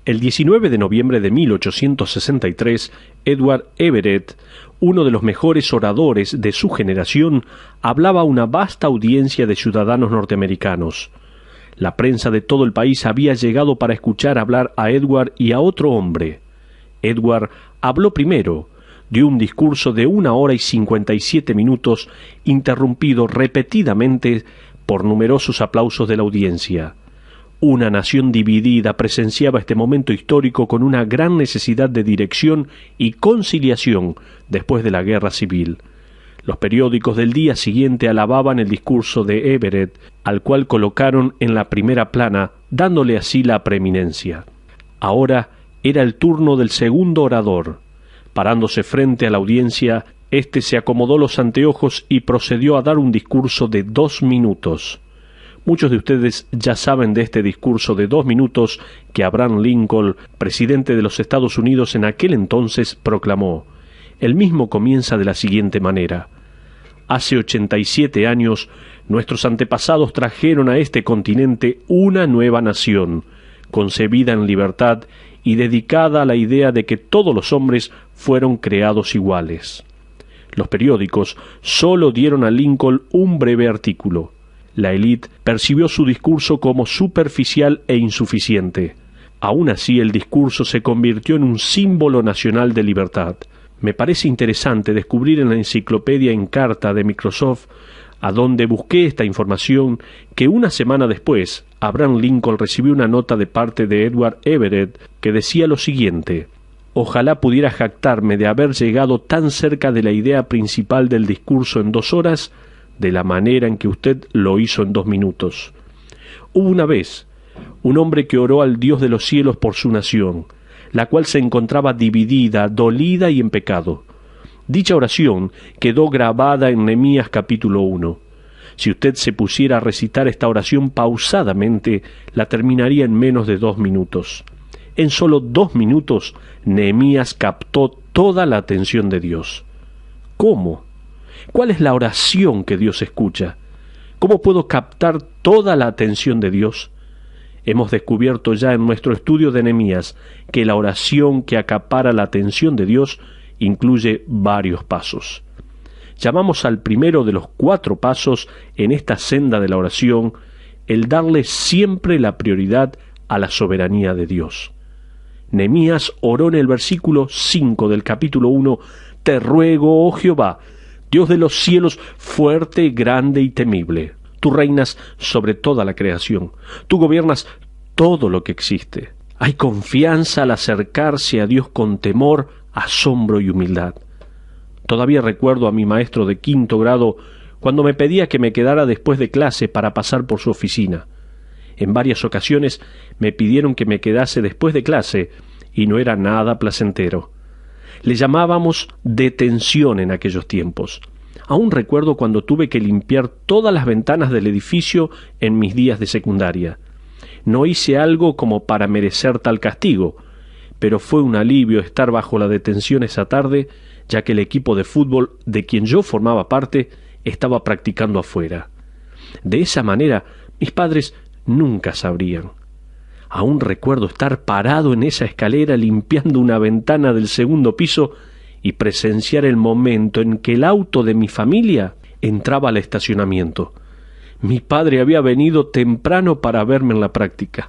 El 19 de noviembre de 1863, Edward Everett, uno de los mejores oradores de su generación, hablaba a una vasta audiencia de ciudadanos norteamericanos. La prensa de todo el país había llegado para escuchar hablar a Edward y a otro hombre. Edward habló primero, dio un discurso de 1 hora y 57 minutos, interrumpido repetidamente por numerosos aplausos de la audiencia. Una nación dividida presenciaba este momento histórico con una gran necesidad de dirección y conciliación después de la guerra civil. Los periódicos del día siguiente alababan el discurso de Everett, al cual colocaron en la primera plana, dándole así la preeminencia. Ahora era el turno del segundo orador. Parándose frente a la audiencia, éste se acomodó los anteojos y procedió a dar un discurso de 2 minutos. Muchos de ustedes ya saben de este discurso de 2 minutos que Abraham Lincoln, presidente de los Estados Unidos en aquel entonces, proclamó. El mismo comienza de la siguiente manera. Hace 87 años, nuestros antepasados trajeron a este continente una nueva nación, concebida en libertad y dedicada a la idea de que todos los hombres fueron creados iguales. Los periódicos solo dieron a Lincoln un breve artículo. La élite percibió su discurso como superficial e insuficiente. Aún así, el discurso se convirtió en un símbolo nacional de libertad. Me parece interesante descubrir en la enciclopedia en carta de Microsoft, a donde busqué esta información, que 1 semana después, Abraham Lincoln recibió una nota de parte de Edward Everett que decía lo siguiente: «Ojalá pudiera jactarme de haber llegado tan cerca de la idea principal del discurso en 2 horas, de la manera en que usted lo hizo en 2 minutos. Hubo una vez un hombre que oró al Dios de los cielos por su nación, la cual se encontraba dividida, dolida y en pecado. Dicha oración quedó grabada en Nehemías capítulo 1. Si usted se pusiera a recitar esta oración pausadamente, la terminaría en menos de 2 minutos. En solo 2 minutos, Nehemías captó toda la atención de Dios. ¿Cómo? ¿Cuál es la oración que Dios escucha? ¿Cómo puedo captar toda la atención de Dios? Hemos descubierto ya en nuestro estudio de Nehemías que la oración que acapara la atención de Dios incluye varios pasos. Llamamos al primero de los 4 pasos en esta senda de la oración el darle siempre la prioridad a la soberanía de Dios. Nehemías oró en el versículo 5 del capítulo 1, «Te ruego, oh Jehová, Dios de los cielos, fuerte, grande y temible. Tú reinas sobre toda la creación. Tú gobiernas todo lo que existe. Hay confianza al acercarse a Dios con temor, asombro y humildad». Todavía recuerdo a mi maestro de 5º grado cuando me pedía que me quedara después de clase para pasar por su oficina. En varias ocasiones me pidieron que me quedase después de clase y no era nada placentero. Le llamábamos detención en aquellos tiempos. Aún recuerdo cuando tuve que limpiar todas las ventanas del edificio en mis días de secundaria. No hice algo como para merecer tal castigo, pero fue un alivio estar bajo la detención esa tarde, ya que el equipo de fútbol de quien yo formaba parte estaba practicando afuera. De esa manera, mis padres nunca sabrían. Aún recuerdo estar parado en esa escalera limpiando una ventana del 2º piso y presenciar el momento en que el auto de mi familia entraba al estacionamiento. Mi padre había venido temprano para verme en la práctica.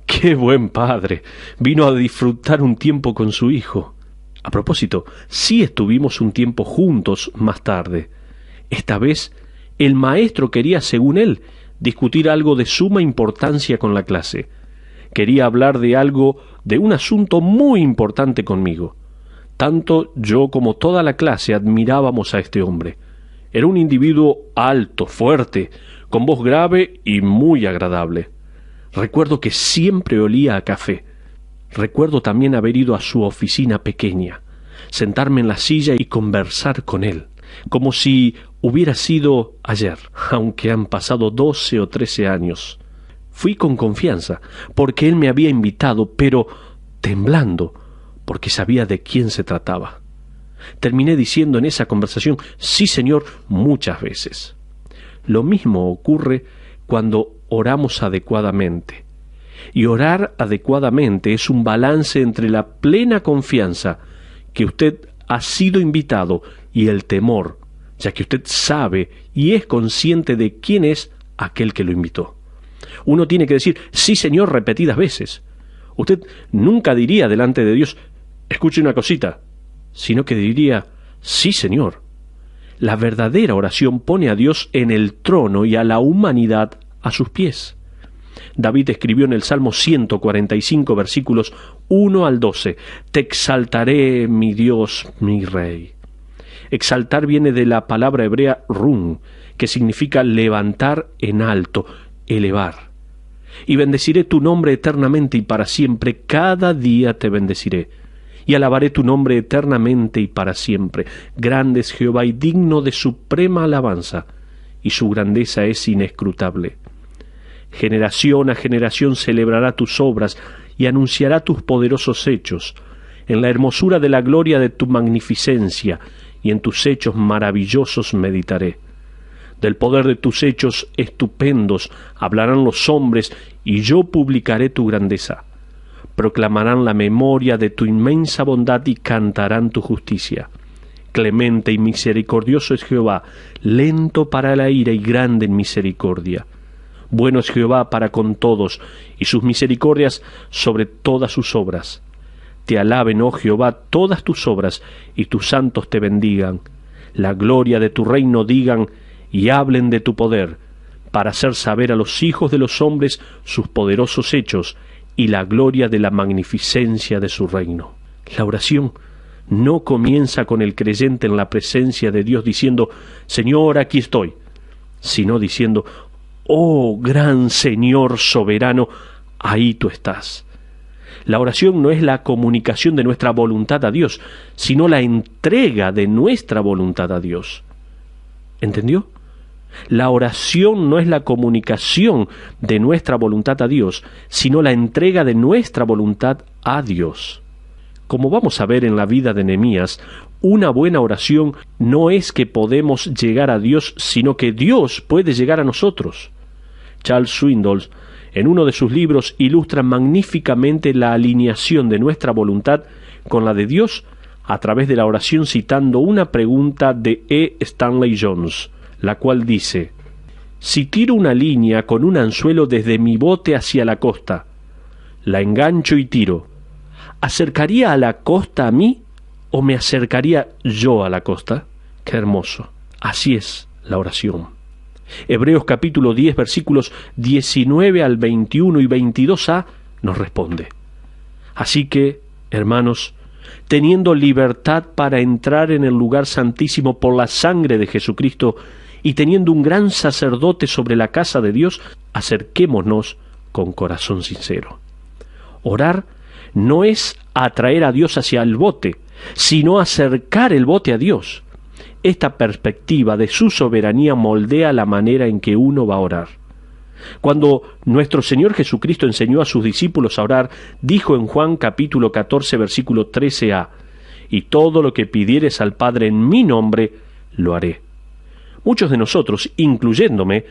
¡Qué buen padre! Vino a disfrutar un tiempo con su hijo. A propósito, sí estuvimos un tiempo juntos más tarde. Esta vez, el maestro quería, según él, discutir algo de suma importancia con la clase. Quería hablar de un asunto muy importante conmigo. Tanto yo como toda la clase admirábamos a este hombre. Era un individuo alto, fuerte, con voz grave y muy agradable. Recuerdo que siempre olía a café. Recuerdo también haber ido a su oficina pequeña, sentarme en la silla y conversar con él, como si hubiera sido ayer, aunque han pasado 12 o 13 años. Fui con confianza, porque él me había invitado, pero temblando, porque sabía de quién se trataba. Terminé diciendo en esa conversación, «Sí, señor», muchas veces. Lo mismo ocurre cuando oramos adecuadamente. Y orar adecuadamente es un balance entre la plena confianza que usted ha sido invitado y el temor, ya que usted sabe y es consciente de quién es aquel que lo invitó. Uno tiene que decir, sí Señor, repetidas veces. Usted nunca diría delante de Dios, escuche una cosita, sino que diría, sí Señor. La verdadera oración pone a Dios en el trono y a la humanidad a sus pies. David escribió en el Salmo 145, versículos 1 al 12, «Te exaltaré, mi Dios, mi Rey». Exaltar viene de la palabra hebrea rum, que significa levantar en alto, elevar. Y bendeciré tu nombre eternamente y para siempre, cada día te bendeciré. Y alabaré tu nombre eternamente y para siempre. Grande es Jehová y digno de suprema alabanza, y su grandeza es inescrutable. Generación a generación celebrará tus obras y anunciará tus poderosos hechos. En la hermosura de la gloria de tu magnificencia y en tus hechos maravillosos meditaré. Del poder de tus hechos estupendos hablarán los hombres, y yo publicaré tu grandeza. Proclamarán la memoria de tu inmensa bondad y cantarán tu justicia. Clemente y misericordioso es Jehová, lento para la ira y grande en misericordia. Bueno es Jehová para con todos, y sus misericordias sobre todas sus obras. Te alaben, oh Jehová, todas tus obras, y tus santos te bendigan. La gloria de tu reino digan, y hablen de tu poder, para hacer saber a los hijos de los hombres sus poderosos hechos, y la gloria de la magnificencia de su reino. La oración no comienza con el creyente en la presencia de Dios diciendo, Señor, aquí estoy, sino diciendo, oh gran Señor soberano, ahí tú estás. La oración no es la comunicación de nuestra voluntad a Dios, sino la entrega de nuestra voluntad a Dios. ¿Entendió? La oración no es la comunicación de nuestra voluntad a Dios, sino la entrega de nuestra voluntad a Dios. Como vamos a ver en la vida de Nehemías, una buena oración no es que podemos llegar a Dios, sino que Dios puede llegar a nosotros. Charles Swindoll, en uno de sus libros, ilustra magníficamente la alineación de nuestra voluntad con la de Dios a través de la oración citando una pregunta de E. Stanley Jones, la cual dice, si tiro una línea con un anzuelo desde mi bote hacia la costa, la engancho y tiro, ¿acercaría a la costa a mí o me acercaría yo a la costa? ¡Qué hermoso! Así es la oración. Hebreos capítulo 10, versículos 19 al 21 y 22a nos responde. Así que, hermanos, teniendo libertad para entrar en el lugar santísimo por la sangre de Jesucristo, y teniendo un gran sacerdote sobre la casa de Dios, acerquémonos con corazón sincero. Orar no es atraer a Dios hacia el bote, sino acercar el bote a Dios. Esta perspectiva de su soberanía moldea la manera en que uno va a orar. Cuando nuestro Señor Jesucristo enseñó a sus discípulos a orar, dijo en Juan capítulo 14, versículo 13a, y todo lo que pidieres al Padre en mi nombre, lo haré. Muchos de nosotros, incluyéndome,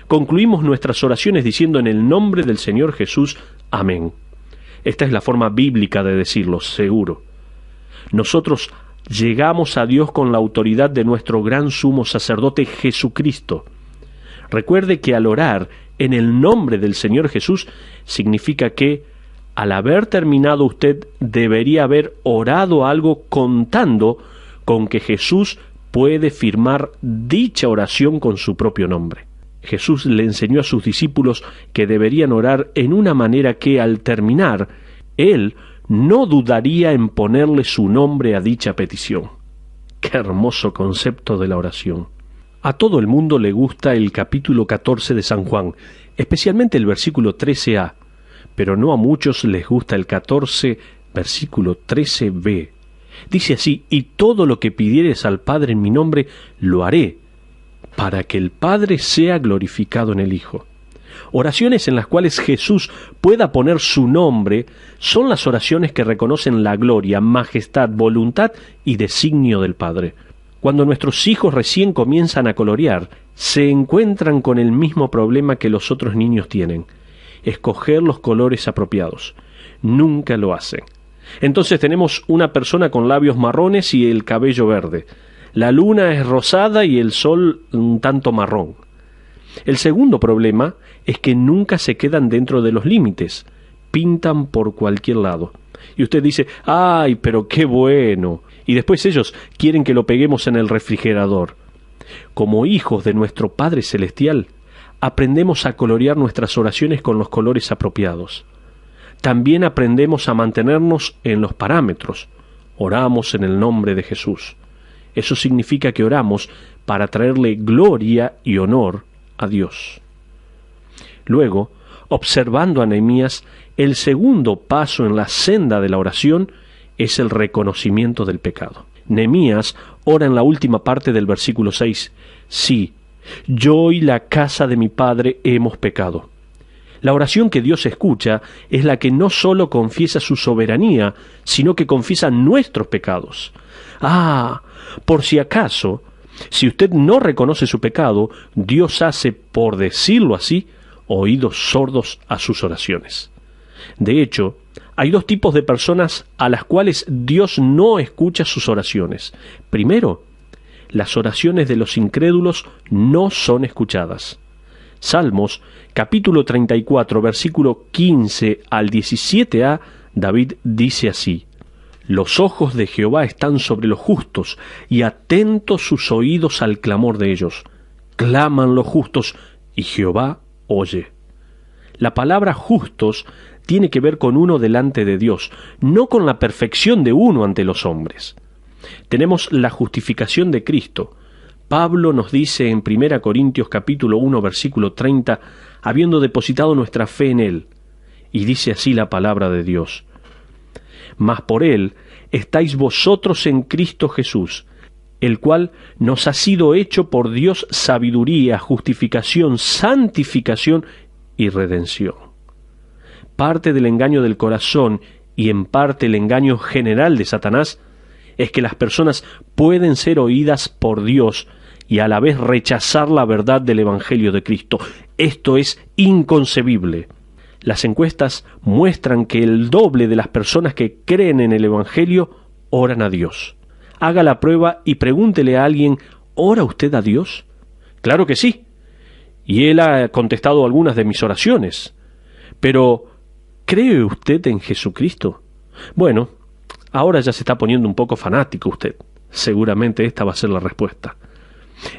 concluimos nuestras oraciones diciendo en el nombre del Señor Jesús, amén. Esta es la forma bíblica de decirlo, seguro. Nosotros llegamos a Dios con la autoridad de nuestro gran sumo sacerdote Jesucristo. Recuerde que al orar en el nombre del Señor Jesús significa que, al haber terminado usted, debería haber orado algo contando con que Jesús puede firmar dicha oración con su propio nombre. Jesús le enseñó a sus discípulos que deberían orar en una manera que, al terminar, Él no dudaría en ponerle su nombre a dicha petición. ¡Qué hermoso concepto de la oración! A todo el mundo le gusta el capítulo 14 de San Juan, especialmente el versículo 13a, pero no a muchos les gusta el 14, versículo 13b. Dice así, y todo lo que pidieres al Padre en mi nombre, lo haré, para que el Padre sea glorificado en el Hijo. Oraciones en las cuales Jesús pueda poner su nombre son las oraciones que reconocen la gloria, majestad, voluntad y designio del Padre. Cuando nuestros hijos recién comienzan a colorear, se encuentran con el mismo problema que los otros niños tienen. escoger los colores apropiados. Nunca lo hacen. Entonces tenemos una persona con labios marrones y el cabello verde. La luna es rosada y el sol un tanto marrón. El segundo problema es que nunca se quedan dentro de los límites. Pintan por cualquier lado. Y usted dice, ¡ay, pero qué bueno! Y después ellos quieren que lo peguemos en el refrigerador. Como hijos de nuestro Padre Celestial, aprendemos a colorear nuestras oraciones con los colores apropiados. También aprendemos a mantenernos en los parámetros. Oramos en el nombre de Jesús. Eso significa que oramos para traerle gloria y honor a Dios. Luego, observando a Nehemías, el segundo paso en la senda de la oración es el reconocimiento del pecado. Nehemías ora en la última parte del versículo 6. Sí, yo y la casa de mi padre hemos pecado. La oración que Dios escucha es la que no solo confiesa su soberanía, sino que confiesa nuestros pecados. Por si acaso, si usted no reconoce su pecado, Dios hace, por decirlo así, oídos sordos a sus oraciones. De hecho, hay dos tipos de personas a las cuales Dios no escucha sus oraciones. Primero, las oraciones de los incrédulos no son escuchadas. Salmos, capítulo 34, versículo 15 al 17a, David dice así: Los ojos de Jehová están sobre los justos, y atentos sus oídos al clamor de ellos. Claman los justos, y Jehová oye. La palabra justos tiene que ver con uno delante de Dios, no con la perfección de uno ante los hombres. Tenemos la justificación de Cristo. Pablo nos dice en 1 Corintios capítulo 1, versículo 30, habiendo depositado nuestra fe en Él, y dice así la palabra de Dios: Mas por Él estáis vosotros en Cristo Jesús, el cual nos ha sido hecho por Dios sabiduría, justificación, santificación y redención. Parte del engaño del corazón y en parte el engaño general de Satanás es que las personas pueden ser oídas por Dios y a la vez rechazar la verdad del Evangelio de Cristo. Esto es inconcebible. Las encuestas muestran que el doble de las personas que creen en el Evangelio oran a Dios. Haga la prueba y pregúntele a alguien, ¿ora usted a Dios? Claro que sí. Y él ha contestado algunas de mis oraciones. Pero, ¿cree usted en Jesucristo? Bueno, ahora ya se está poniendo un poco fanático usted. Seguramente esta va a ser la respuesta.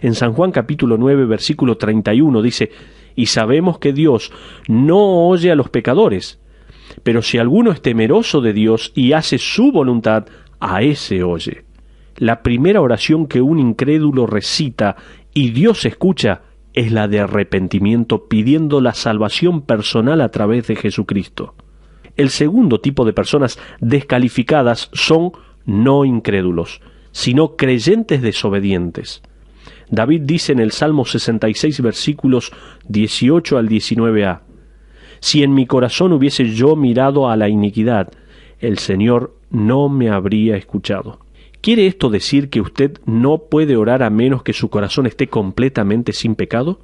En San Juan capítulo 9, versículo 31 dice: Y sabemos que Dios no oye a los pecadores, pero si alguno es temeroso de Dios y hace su voluntad, a ese oye. La primera oración que un incrédulo recita y Dios escucha es la de arrepentimiento, pidiendo la salvación personal a través de Jesucristo. El segundo tipo de personas descalificadas son no incrédulos, sino creyentes desobedientes. David dice en el Salmo 66, versículos 18 al 19a: Si en mi corazón hubiese yo mirado a la iniquidad, el Señor no me habría escuchado. ¿Quiere esto decir que usted no puede orar a menos que su corazón esté completamente sin pecado?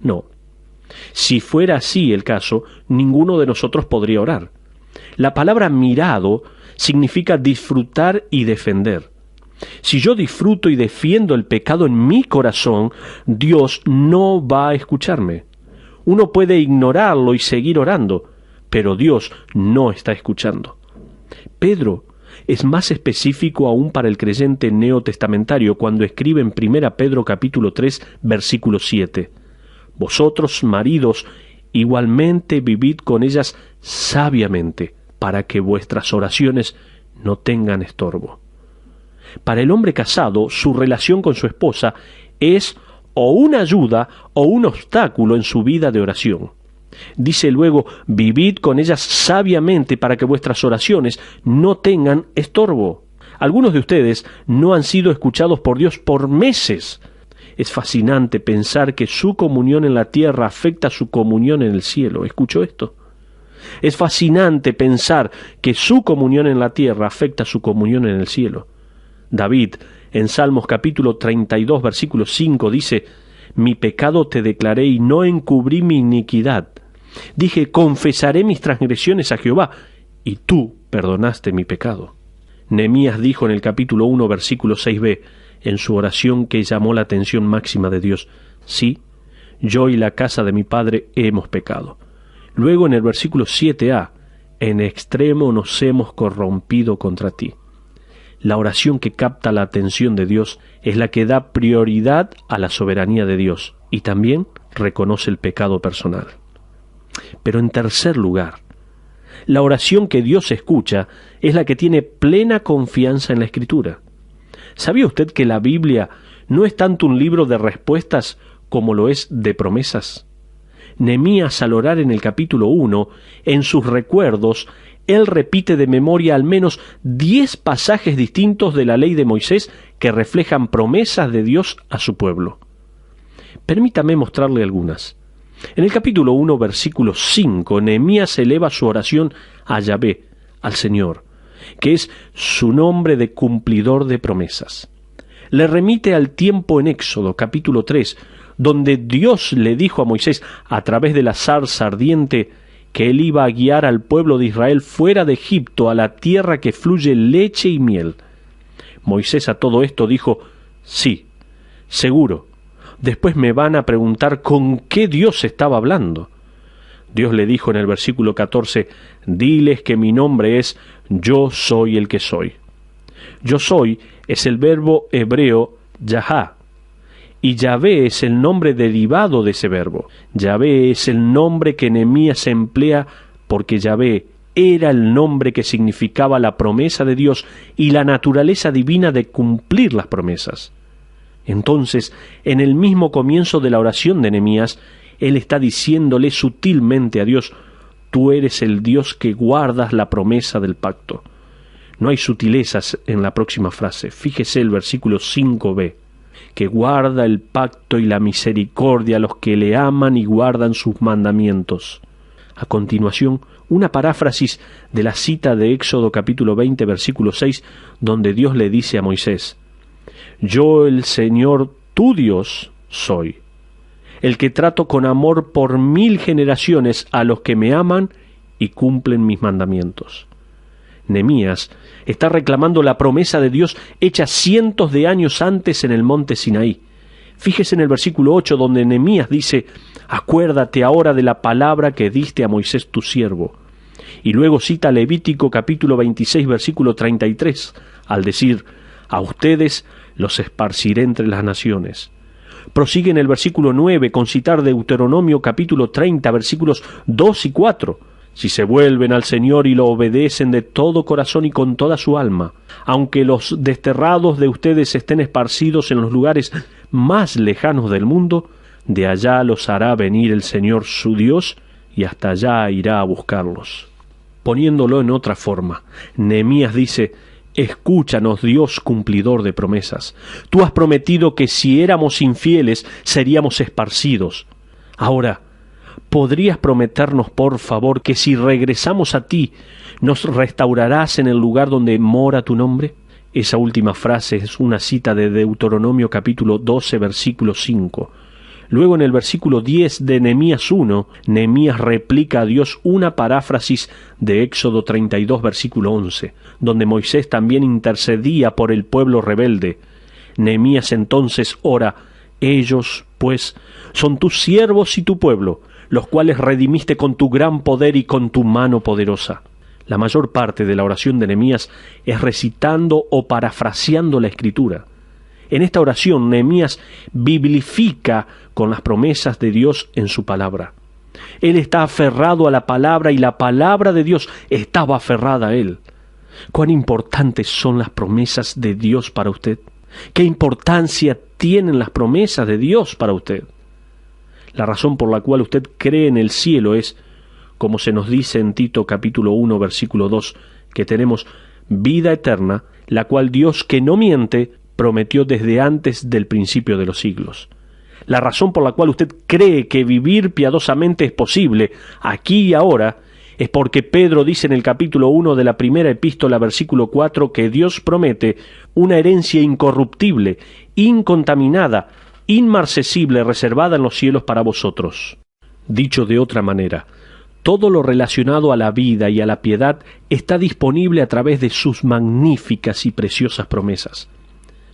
No. Si fuera así el caso, ninguno de nosotros podría orar. La palabra mirado significa disfrutar y defender. Si yo disfruto y defiendo el pecado en mi corazón, Dios no va a escucharme. Uno puede ignorarlo y seguir orando, pero Dios no está escuchando. Pedro es más específico aún para el creyente neotestamentario cuando escribe en 1 Pedro capítulo 3, versículo 7: Vosotros, maridos, igualmente vivid con ellas sabiamente, para que vuestras oraciones no tengan estorbo. Para el hombre casado, su relación con su esposa es o una ayuda o un obstáculo en su vida de oración. Dice luego: vivid con ellas sabiamente para que vuestras oraciones no tengan estorbo. Algunos de ustedes no han sido escuchados por Dios por meses. Es fascinante pensar que su comunión en la tierra afecta su comunión en el cielo. ¿Escuchó esto? Es fascinante pensar que su comunión en la tierra afecta su comunión en el cielo. David, en Salmos capítulo 32, versículo 5, dice: Mi pecado te declaré y no encubrí mi iniquidad. Dije, confesaré mis transgresiones a Jehová, y tú perdonaste mi pecado. Nehemías dijo en el capítulo 1, versículo 6b, en su oración que llamó la atención máxima de Dios, sí, yo y la casa de mi padre hemos pecado. Luego en el versículo 7a, en extremo nos hemos corrompido contra ti. La oración que capta la atención de Dios es la que da prioridad a la soberanía de Dios y también reconoce el pecado personal. Pero en tercer lugar, la oración que Dios escucha es la que tiene plena confianza en la Escritura. ¿Sabía usted que la Biblia no es tanto un libro de respuestas como lo es de promesas? Nehemías, al orar en el capítulo 1, en sus recuerdos, él repite de memoria al menos 10 pasajes distintos de la ley de Moisés que reflejan promesas de Dios a su pueblo. Permítame mostrarle algunas. En el capítulo 1, versículo 5, Nehemías eleva su oración a Yahvé, al Señor, que es su nombre de cumplidor de promesas. Le remite al tiempo en Éxodo, capítulo 3, donde Dios le dijo a Moisés, a través de la zarza ardiente, que él iba a guiar al pueblo de Israel fuera de Egipto a la tierra que fluye leche y miel. Moisés a todo esto dijo, sí, seguro. Después me van a preguntar con qué Dios estaba hablando. Dios le dijo en el versículo 14, diles que mi nombre es Yo soy el que soy. Yo soy es el verbo hebreo Yahá, y Yahvé es el nombre derivado de ese verbo. Yahvé es el nombre que Nehemías emplea porque Yahvé era el nombre que significaba la promesa de Dios y la naturaleza divina de cumplir las promesas. Entonces, en el mismo comienzo de la oración de Nehemías, él está diciéndole sutilmente a Dios, tú eres el Dios que guardas la promesa del pacto. No hay sutilezas en la próxima frase. Fíjese el versículo 5b, que guarda el pacto y la misericordia a los que le aman y guardan sus mandamientos. A continuación, una paráfrasis de la cita de Éxodo capítulo 20, versículo 6, donde Dios le dice a Moisés, yo el Señor tu Dios soy, el que trato con amor por 1000 generaciones a los que me aman y cumplen mis mandamientos. Nehemías está reclamando la promesa de Dios hecha cientos de años antes en el monte Sinaí. Fíjese en el versículo 8 donde Nehemías dice, acuérdate ahora de la palabra que diste a Moisés tu siervo. Y luego cita Levítico capítulo 26 versículo 33 al decir, a ustedes los esparciré entre las naciones. Prosigue en el versículo 9 con citar Deuteronomio capítulo 30 versículos 2 y 4. Si se vuelven al Señor y lo obedecen de todo corazón y con toda su alma, aunque los desterrados de ustedes estén esparcidos en los lugares más lejanos del mundo, de allá los hará venir el Señor su Dios y hasta allá irá a buscarlos. Poniéndolo en otra forma, Nehemías dice, escúchanos, Dios cumplidor de promesas. Tú has prometido que si éramos infieles seríamos esparcidos. Ahora, ¿podrías prometernos, por favor, que si regresamos a ti, nos restaurarás en el lugar donde mora tu nombre? Esa última frase es una cita de Deuteronomio capítulo 12, versículo 5. Luego en el versículo 10 de Nehemías 1, Nehemías replica a Dios una paráfrasis de Éxodo 32, versículo 11, donde Moisés también intercedía por el pueblo rebelde. Nehemías entonces ora, ellos, pues, son tus siervos y tu pueblo, los cuales redimiste con tu gran poder y con tu mano poderosa. La mayor parte de la oración de Nehemías es recitando o parafraseando la Escritura. En esta oración, Nehemías biblifica con las promesas de Dios en su palabra. Él está aferrado a la palabra y la palabra de Dios estaba aferrada a él. ¿Cuán importantes son las promesas de Dios para usted? ¿Qué importancia tienen las promesas de Dios para usted? La razón por la cual usted cree en el cielo es, como se nos dice en Tito capítulo 1, versículo 2, que tenemos vida eterna, la cual Dios, que no miente, prometió desde antes del principio de los siglos. La razón por la cual usted cree que vivir piadosamente es posible aquí y ahora es porque Pedro dice en el capítulo 1 de la primera epístola, versículo 4, que Dios promete una herencia incorruptible, incontaminada, inmarcesible, reservada en los cielos para vosotros. Dicho de otra manera, Todo lo relacionado a la vida y a la piedad está disponible a través de sus magníficas y preciosas promesas.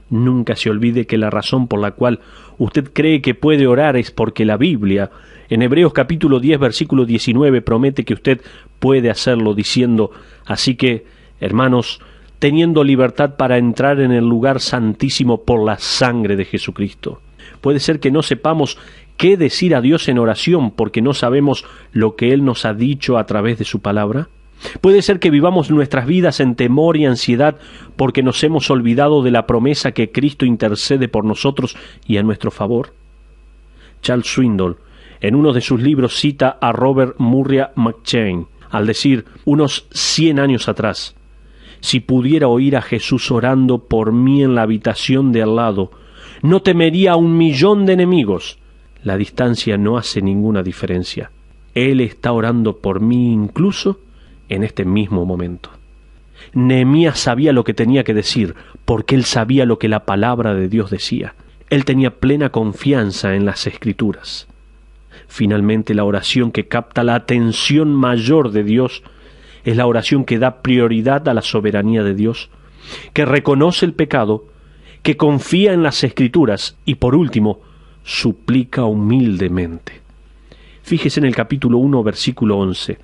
Nunca se olvide que la razón por la cual usted cree que puede orar es porque la Biblia, en Hebreos capítulo 10, versículo 19, promete que usted puede hacerlo diciendo: así que, hermanos, teniendo libertad para entrar en el lugar santísimo por la sangre de Jesucristo. Puede ser que no sepamos qué decir a Dios en oración porque no sabemos lo que Él nos ha dicho a través de su palabra. Puede ser que vivamos nuestras vidas en temor y ansiedad porque nos hemos olvidado de la promesa que Cristo intercede por nosotros y a nuestro favor. Charles Swindoll, en uno de sus libros, cita a Robert Murray McCheyne al decir, unos 100 años atrás: si pudiera oír a Jesús orando por mí en la habitación de al lado, no temería a 1.000.000 de enemigos. La distancia no hace ninguna diferencia. Él está orando por mí incluso en este mismo momento. Nehemías sabía lo que tenía que decir, porque él sabía lo que la palabra de Dios decía. Él tenía plena confianza en las Escrituras. Finalmente, la oración que capta la atención mayor de Dios es la oración que da prioridad a la soberanía de Dios, que reconoce el pecado, que confía en las Escrituras y, por último, suplica humildemente. Fíjese en el capítulo 1, versículo 11.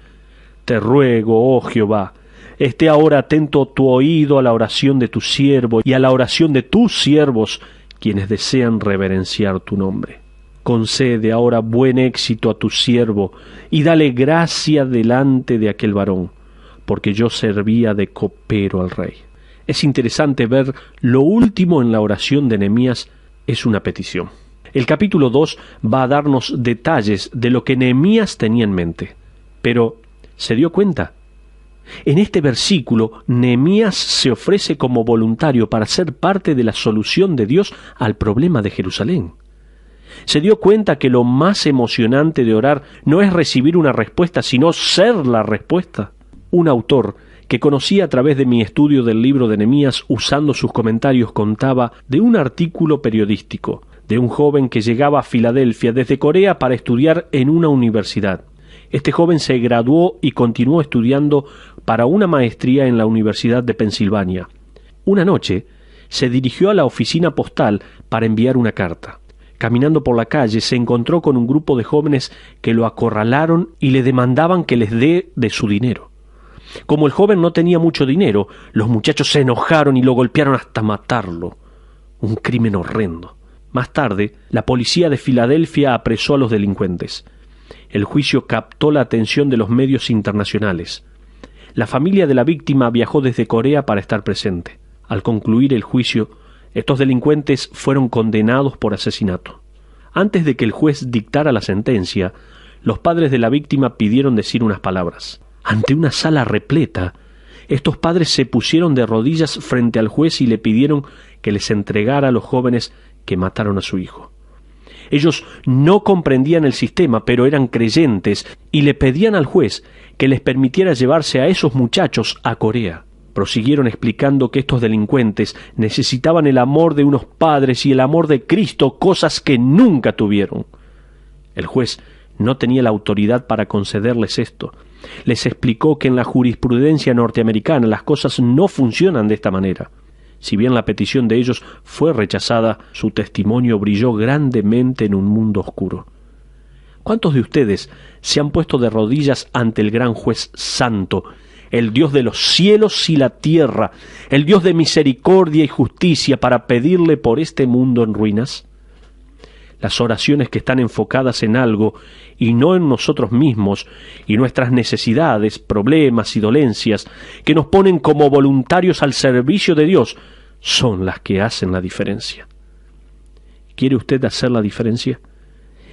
Te ruego, oh Jehová, esté ahora atento tu oído a la oración de tu siervo y a la oración de tus siervos, quienes desean reverenciar tu nombre. Concede ahora buen éxito a tu siervo y dale gracia delante de aquel varón, porque yo servía de copero al rey. Es interesante ver lo último en la oración de Nehemías es una petición. El capítulo 2 va a darnos detalles de lo que Nehemías tenía en mente. Pero, ¿se dio cuenta? En este versículo, Nehemías se ofrece como voluntario para ser parte de la solución de Dios al problema de Jerusalén. Se dio cuenta que lo más emocionante de orar no es recibir una respuesta, sino ser la respuesta. Un autor que conocí a través de mi estudio del libro de Nehemías usando sus comentarios contaba de un artículo periodístico de un joven que llegaba a Filadelfia desde Corea para estudiar en una universidad. Este joven se graduó y continuó estudiando para una maestría en la Universidad de Pensilvania. Una noche se dirigió a la oficina postal para enviar una carta. Caminando por la calle se encontró con un grupo de jóvenes que lo acorralaron y le demandaban que les dé de su dinero. Como el joven no tenía mucho dinero, los muchachos se enojaron y lo golpearon hasta matarlo. Un crimen horrendo. Más tarde, la policía de Filadelfia apresó a los delincuentes. El juicio captó la atención de los medios internacionales. La familia de la víctima viajó desde Corea para estar presente. Al concluir el juicio, estos delincuentes fueron condenados por asesinato. Antes de que el juez dictara la sentencia, los padres de la víctima pidieron decir unas palabras. Ante una sala repleta, estos padres se pusieron de rodillas frente al juez y le pidieron que les entregara a los jóvenes que mataron a su hijo. Ellos no comprendían el sistema, pero eran creyentes y le pedían al juez que les permitiera llevarse a esos muchachos a Corea. Prosiguieron explicando que estos delincuentes necesitaban el amor de unos padres y el amor de Cristo, cosas que nunca tuvieron. El juez no tenía la autoridad para concederles esto. Les explicó que en la jurisprudencia norteamericana las cosas no funcionan de esta manera. Si bien la petición de ellos fue rechazada, su testimonio brilló grandemente en un mundo oscuro. ¿Cuántos de ustedes se han puesto de rodillas ante el gran juez santo, el Dios de los cielos y la tierra, el Dios de misericordia y justicia, para pedirle por este mundo en ruinas? Las oraciones que están enfocadas en algo y no en nosotros mismos y nuestras necesidades, problemas y dolencias, que nos ponen como voluntarios al servicio de Dios, son las que hacen la diferencia. ¿Quiere usted hacer la diferencia?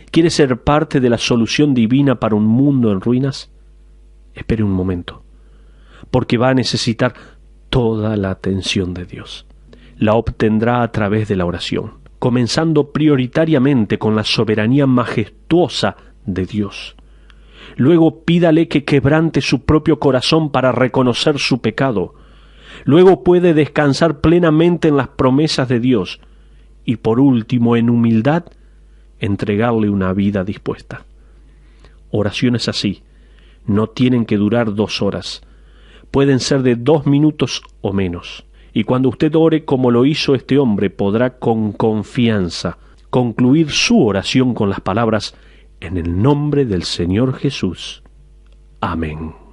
¿Quiere ser parte de la solución divina para un mundo en ruinas? Espere un momento, porque va a necesitar toda la atención de Dios. La obtendrá a través de la oración, comenzando prioritariamente con la soberanía majestuosa de Dios. Luego pídale que quebrante su propio corazón para reconocer su pecado. Luego puede descansar plenamente en las promesas de Dios. Y por último, en humildad, entregarle una vida dispuesta. Oraciones así No tienen que durar 2 horas. Pueden ser de 2 minutos o menos. Y cuando usted ore como lo hizo este hombre, podrá con confianza concluir su oración con las palabras: en el nombre del Señor Jesús. Amén.